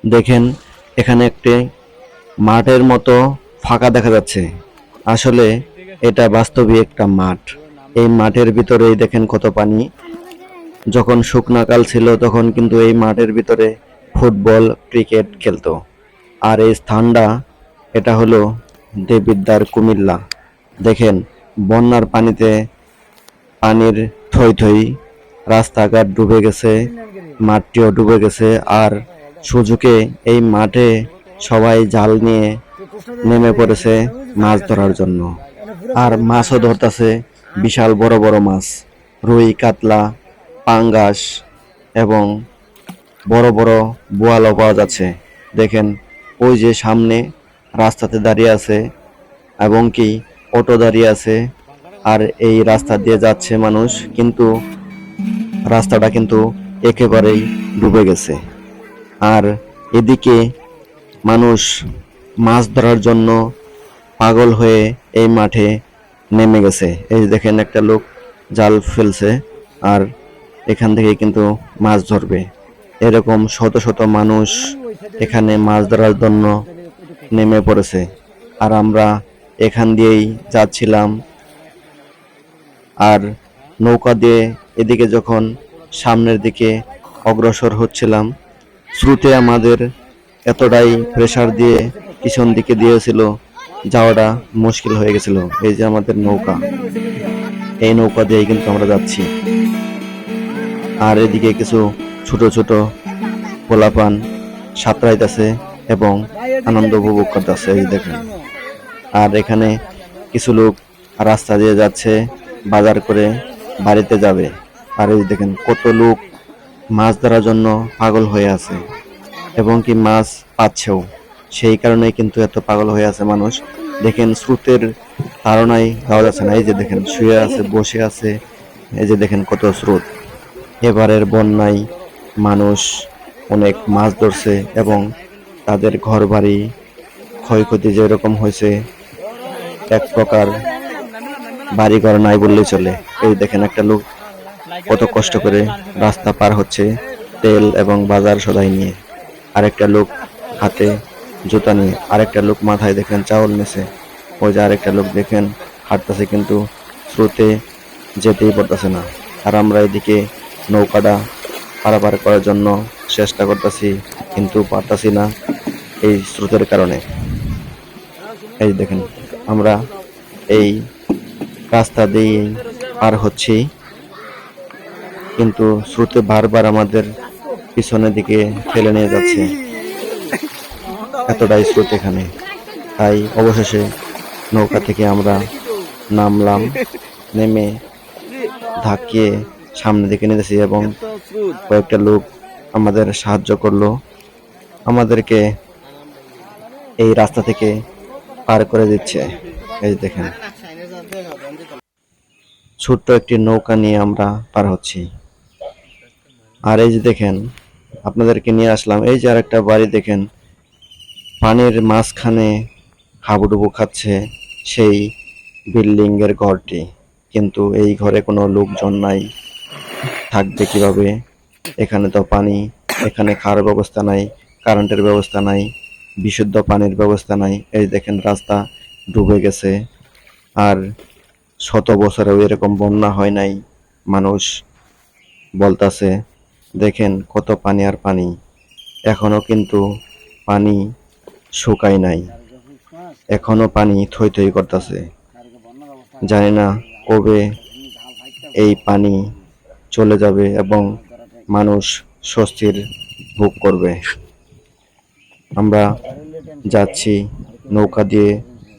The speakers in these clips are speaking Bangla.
দেখেন এখানে একটি মাঠের মতো ফাঁকা দেখা যাচ্ছে। আসলে এটা বাস্তবিক একটা মাঠ। এই মাঠের ভিতরেই দেখেন কত পানি। যখন শুকনাকাল ছিল তখন কিন্তু এই মাঠের ভিতরে ফুটবল ক্রিকেট খেলতো। আর এই স্থানটা এটা হলো দেবিদ্বার কুমিল্লা। দেখেন বন্যার পানিতে পানির থই থই, রাস্তাঘাট ডুবে গেছে, মাঠটিও ডুবে গেছে। আর সুযোগে এই মাঠে সবাই জাল নিয়ে নেমে পড়েছে মাছ ধরার জন্য। আর মাছও ধরতেছে, বিশাল বড় বড় মাছ, রুই, কাতলা, পাঙ্গাস এবং বড় বড় বোয়ালও পাওয়া যাচ্ছে। দেখেন ওই যে সামনে রাস্তাতে দাঁড়িয়ে আছে এবং কি অটো দাঁড়িয়ে আছে। আর এই রাস্তা দিয়ে যাচ্ছে মানুষ, কিন্তু রাস্তাটা কিন্তু একেবারেই ডুবে গেছে। আর এদিকে মানুষ মাছ ধরার জন্য পাগল হয়ে এই মাঠে নেমে গেছে। এই যে দেখেন একটা লোক জাল ফেলছে আর এখান থেকে কিন্তু মাছ ধরবে। এরকম শত শত মানুষ এখানে মাছ ধরার জন্য নেমে পড়েছে। আর আমরা এখান দিয়েই যাচ্ছিলাম। আর নৌকা দিয়ে এদিকে যখন সামনের দিকে অগ্রসর হচ্ছিলাম, স্রোতে আমাদের এতটাই প্রেসার দিয়ে পিছন দিকে দিয়েছিল, যাওয়াটা মুশকিল হয়ে গেছিল। এই যে আমাদের নৌকা, এই নৌকা দিয়েই কিন্তু আমরা যাচ্ছি। আর এদিকে কিছু ছোট ছোট পোলাপান সাঁতরাইতেছে এবং আনন্দ উপভোগ করতেছে, এই দেখেন। আর এখানে কিছু লোক রাস্তা দিয়ে যাচ্ছে, বাজার করে বাড়িতে যাবে। আর এই দেখেন কত লোক মাছ ধরার জন্য পাগল হয়ে আছে এবং কি মাছ পাচ্ছেও। সেই কারণেই কিন্তু এত পাগল হয়ে আছে মানুষ। দেখেন স্রোতের ধারণাই পাওয়া যাচ্ছে না। এই যে দেখেন শুয়ে আছে, বসে আছে। এই যে দেখেন কত স্রোত। এবারের বন্যায় মানুষ অনেক মাছ ধরছে এবং তাদের ঘর বাড়ি ক্ষয়ক্ষতি যেরকম হয়েছে, এক প্রকার বাড়িঘর নাই বললেই চলে। এই দেখেন একটা লোক কত কষ্ট করে রাস্তা পার হচ্ছে তেল এবং বাজার সদাই নিয়ে। আরেকটা লোক হাতে জুতা নিয়ে, আরেকটা লোক মাথায় দেখেন চাউল নিছে। ওই যে আরেকটা লোক দেখেন হাঁটতেছে, কিন্তু স্রোতে যেতেই পারতেছে না। আর আমরা এদিকে নৌকাটা পারাপার করার জন্য চেষ্টা করতেছি, কিন্তু পারতাছি না এই স্রোতের কারণে। এই দেখেন আমরা এই রাস্তা দিয়ে পার হচ্ছি, কিন্তু স্রোতে বারবার আমাদের পিছনের দিকে ফেলে নিয়ে যাচ্ছে, এতটাই স্রোত এখানে। তাই অবশেষে নৌকা থেকে আমরা নামলাম, নেমে ধাক্কিয়ে সামনের দিকে নিয়েছি এবং কয়েকটা লোক আমাদের সাহায্য করলো, আমাদেরকে এই রাস্তা থেকে পার করে দিচ্ছে। এই দেখেন ছোট্ট একটি নৌকা নিয়ে আমরা পার হচ্ছি। আর এই যে দেখেন আপনাদেরকে নিয়ে আসলাম, এই যে আরেকটা বাড়ি দেখেন, পানির মাঝখানে হাবুডুবু খাচ্ছে সেই বিল্ডিং এর ঘরটি, কিন্তু এই ঘরে কোনো লোকজন নাই, থাকবে কিভাবে? এখানে তো পানি, এখানে খাওয়ার ব্যবস্থা নাই, কারেন্টের ব্যবস্থা নাই, বিশুদ্ধ পানির ব্যবস্থা নাই। এই দেখেন রাস্তা ডুবে গেছে। আর শত বছরেও এরকম বন্যা হয় নাই, মানুষ বলতাছে। দেখেন কত পানি আর পানি, এখনো কিন্তু পানি শুকায় নাই, এখনো পানি থই থই করতেছে। জানি না কবে এই পানি চলে যাবে এবং মানুষ স্বস্তির ভোগ করবে। আমরা যাচ্ছি নৌকা দিয়ে,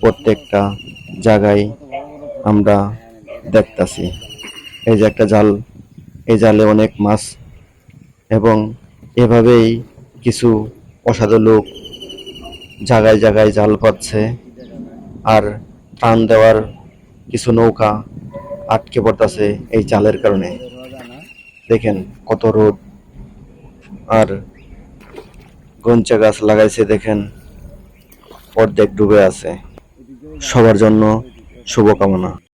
প্রত্যেকটা জায়গায় আমরা দেখতাছি। এই যে একটা জাল, এই জালে অনেক মাছ এবং এভাবেই কিছু অসাধু লোক জায়গায় জায়গায় জাল পাচ্ছে। আর টান দেওয়ার কিছু নৌকা আটকে পড়তেছে এই জালের কারণে। দেখেন কত রোদ, আর গঞ্চা গাছ লাগাইছে দেখেন, অর্ধেক ডুবে আছে। সবার জন্য শুভকামনা।